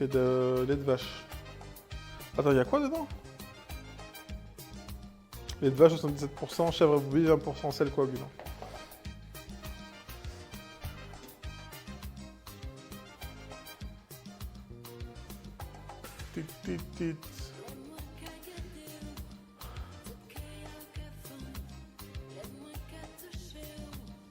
C'est de lait de vache. Attends, il y a quoi dedans? Lait de vache 77%, chèvre bouillie 20%, sel coagulant. Tit, tit, tit.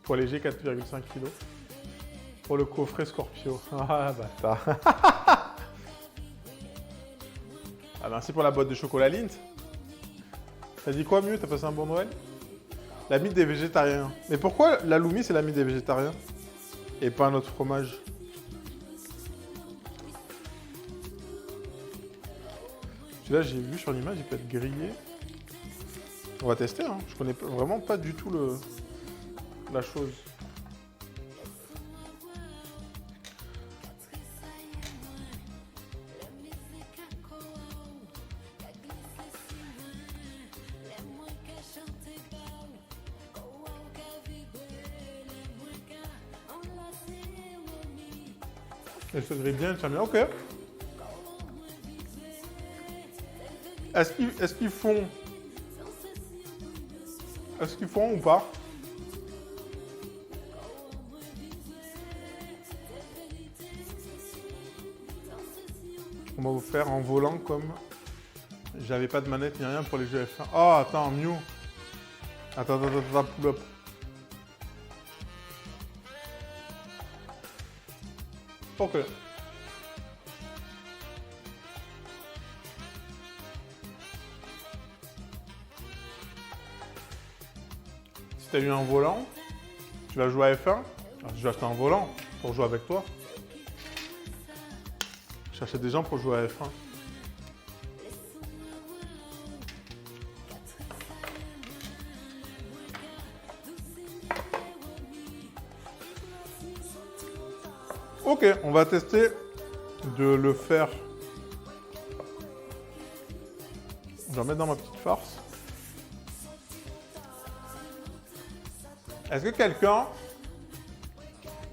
Poids léger 4,5 kg. Pour le coffret Scorpio. Ah bâtard. Ah merci pour la boîte de chocolat Lindt. T'as dit quoi mieux? T'as passé un bon Noël? L'ami des végétariens. Mais pourquoi l'aloumi c'est l'ami des végétariens? Et pas un autre fromage? Celui-là j'ai vu sur l'image, il peut être grillé. On va tester, hein. Je connais vraiment pas du tout la chose. Elle se grille bien, elle tient bien. Ok. Est-ce qu'ils font... Est-ce qu'ils font ou pas? On va vous faire en volant comme... J'avais pas de manette ni rien pour les jeux F1. Oh, attends, Mew. Attends, pull up. Ok. Si t'as eu un volant, tu vas jouer à F1. Alors, je vais acheter un volant pour jouer avec toi. J'achète des gens pour jouer à F1. Ok, on va tester de le faire. Je vais en mettre dans ma petite farce. Est-ce que quelqu'un,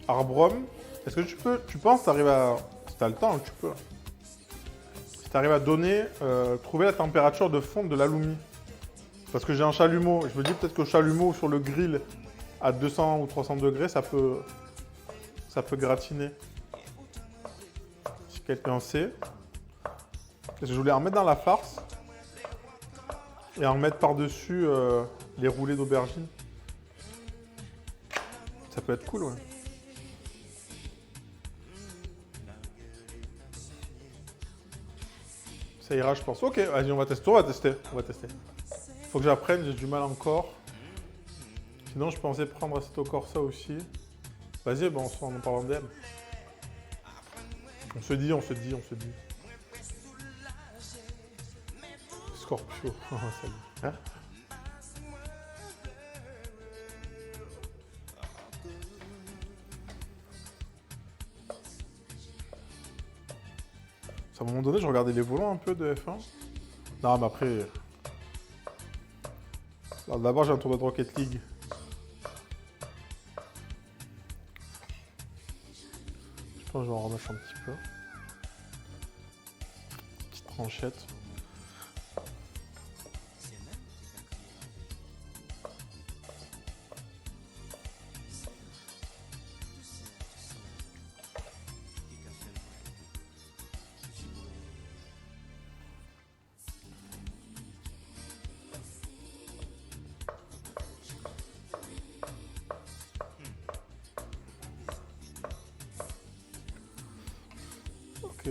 Arbrom, est-ce que tu penses que tu arrives à... Si tu as le temps, tu peux. Si tu arrives à donner, trouver la température de fonte de l'alumi. Parce que j'ai un chalumeau. Je me dis peut-être que le chalumeau sur le grill à 200 ou 300 degrés, ça peut gratiner. Si quelqu'un sait. Parce que je voulais en mettre dans la farce. Et en mettre par-dessus les roulés d'aubergine. Ça peut être cool, ouais. Ça ira, je pense. Ok, vas-y, on va tester. Faut que j'apprenne, j'ai du mal encore. Sinon, je pensais prendre Assetto Corsa aussi. Vas-y, bon, on en parle en DM. On se dit. Scorpio, salut. Hein? À un moment donné, je regardais les volants un peu de F1. Non, mais après... D'abord, j'ai un tournoi de Rocket League. Je pense que je vais en remettre un petit peu. Petite tranchette. Ok.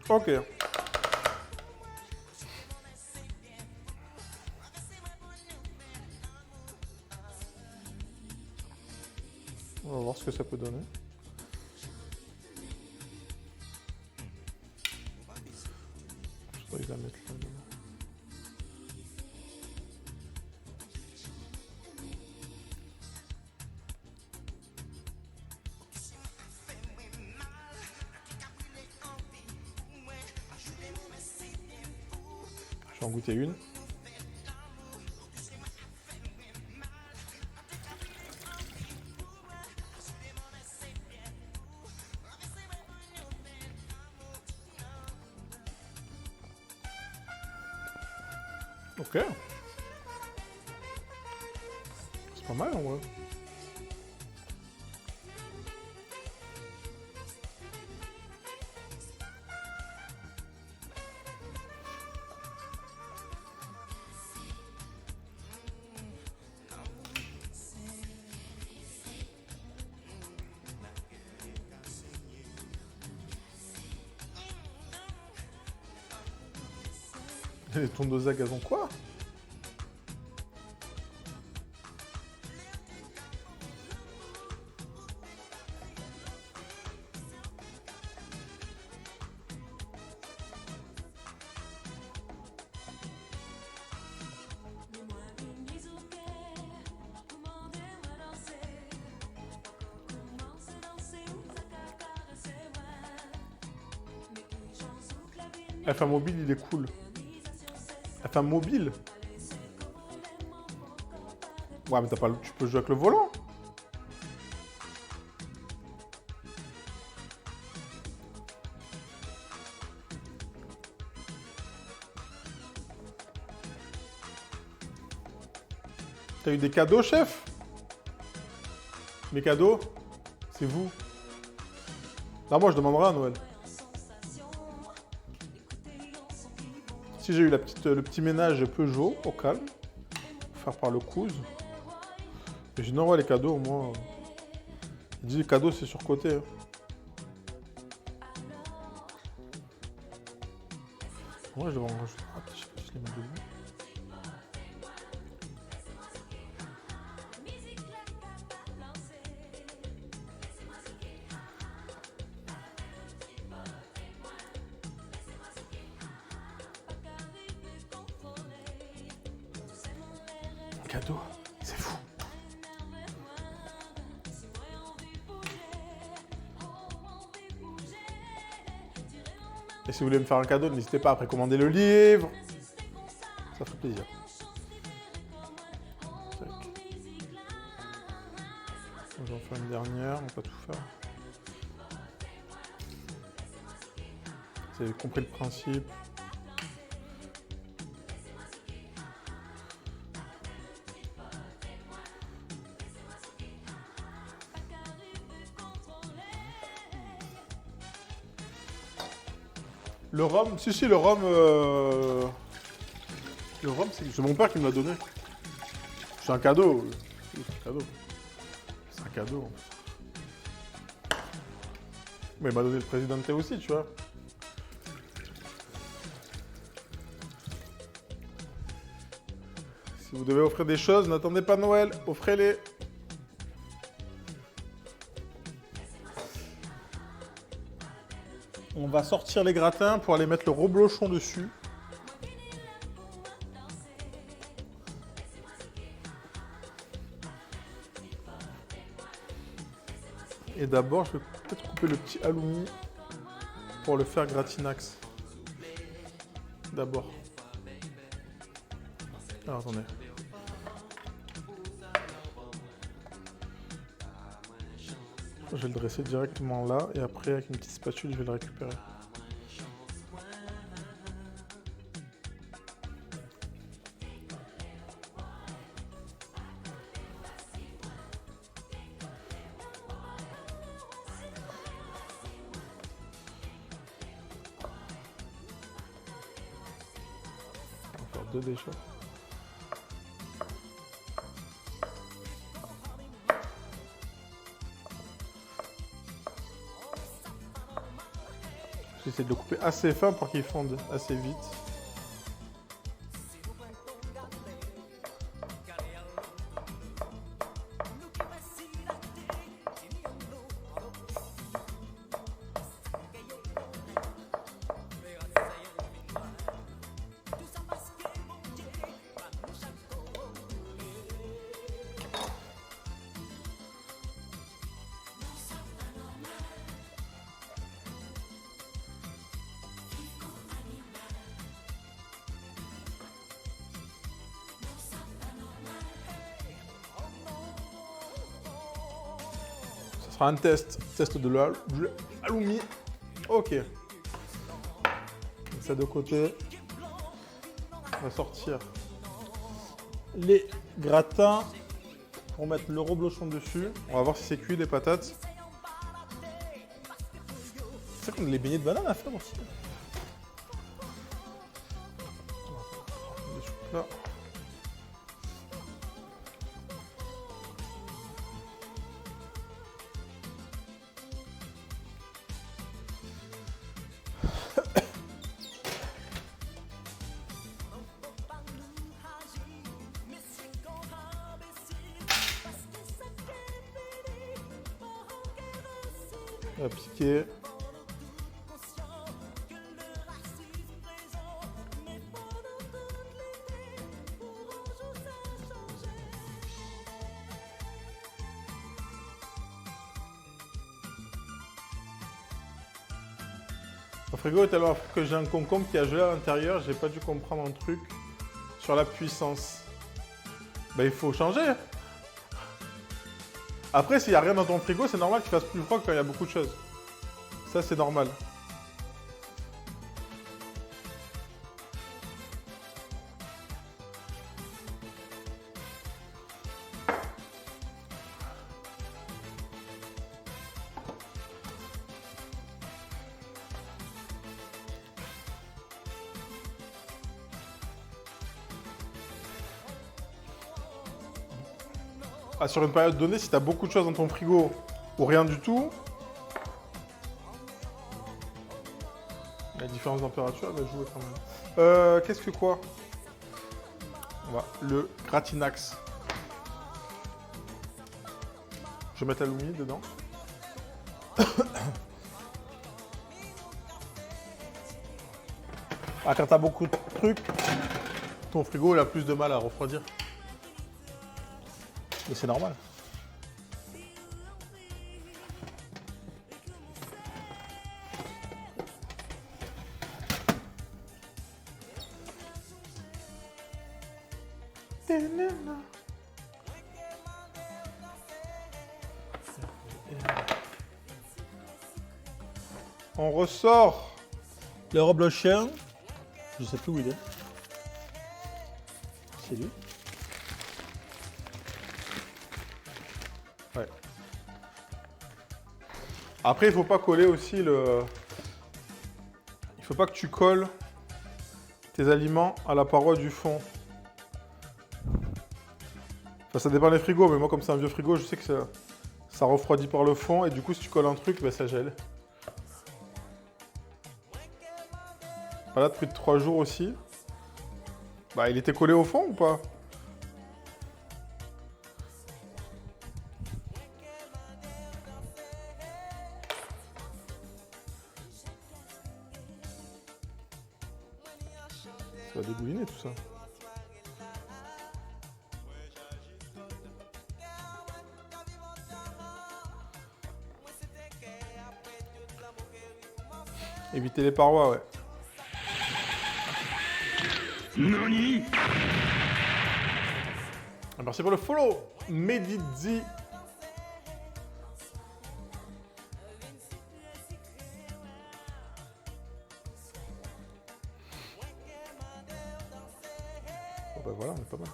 Ok. On va voir ce que ça peut donner. Je dois les la mettre là. vais en goûter une. Ok. C'est pas mal en vrai. Les tondeuses à gazon, quoi? F1 mobile, il est cool. F1 mobile? Ouais, mais t'as pas, tu peux jouer avec le volant. T'as eu des cadeaux, chef? Mes cadeaux? C'est vous. Là, moi, je demanderai à Noël. Si j'ai eu le petit ménage Peugeot, au calme, faire par le couze. Et je dis non, ouais, les cadeaux, moi. Il dit les cadeaux, c'est surcoté. Hein. Moi, je devrais en rajouter. Ah, je sais pas si je les mets debout. Cadeau, c'est fou. Et si vous voulez me faire un cadeau, n'hésitez pas à précommander le livre. Ça ferait plaisir. J'en fais une dernière, on va pas tout faire. Vous avez compris le principe. Le rhum, si, le rhum... Le rhum, c'est mon père qui me l'a donné. C'est un cadeau. C'est un cadeau. C'est un cadeau. Mais il m'a donné le Presidente aussi, tu vois. Si vous devez offrir des choses, n'attendez pas Noël, offrez-les. On va sortir les gratins pour aller mettre le reblochon dessus. Et d'abord, je vais peut-être couper le petit halloumi pour le faire gratinax. D'abord. Alors, attendez. Je vais le dresser directement là et après avec une petite spatule je vais le récupérer. On va faire deux déjà. J'essaie de le couper assez fin pour qu'il fonde assez vite. Ce sera un test. Test de l'halloumi. Ok. Donc ça de côté. On va sortir les gratins pour mettre le reblochon dessus. On va voir si c'est cuit les patates. C'est vrai qu'on a les beignets de banane à faire aussi. Les choux-plats. On va piquer. Mon frigo est tellement fort que j'ai un concombre qui a gelé à l'intérieur. J'ai pas dû comprendre un truc sur la puissance. Ben, il faut changer. Après, s'il n'y a rien dans ton frigo, c'est normal qu'il fasse plus froid quand il y a beaucoup de choses. Ça, c'est normal. Ah, sur une période donnée, si tu as beaucoup de choses dans ton frigo ou rien du tout, la différence de température elle va jouer quand même. Qu'est-ce que quoi? Le gratinax. Je vais mettre l'halloumi dedans. Ah, quand tu as beaucoup de trucs, ton frigo il a plus de mal à refroidir. Mais c'est normal. On ressort le reblochon. Je sais plus où il est. C'est lui. Ouais. Après, il faut pas coller aussi le... Il faut pas que tu colles tes aliments à la paroi du fond. Enfin, ça dépend des frigos, mais moi, comme c'est un vieux frigo, je sais que ça refroidit par le fond. Et du coup, si tu colles un truc, ben, ça gèle. Voilà, depuis 3 jours aussi. Bah, il était collé au fond ou pas? Ça va dégouliner tout ça. Éviter les parois, ouais. Nani. Merci pour le follow, Medidzi. Bon bah voilà, on est pas mal.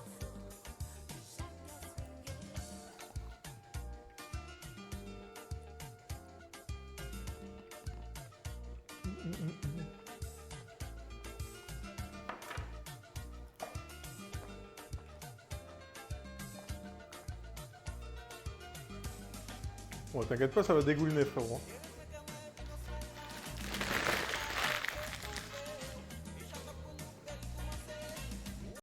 Bon, t'inquiète pas, ça va dégouliner, frérot.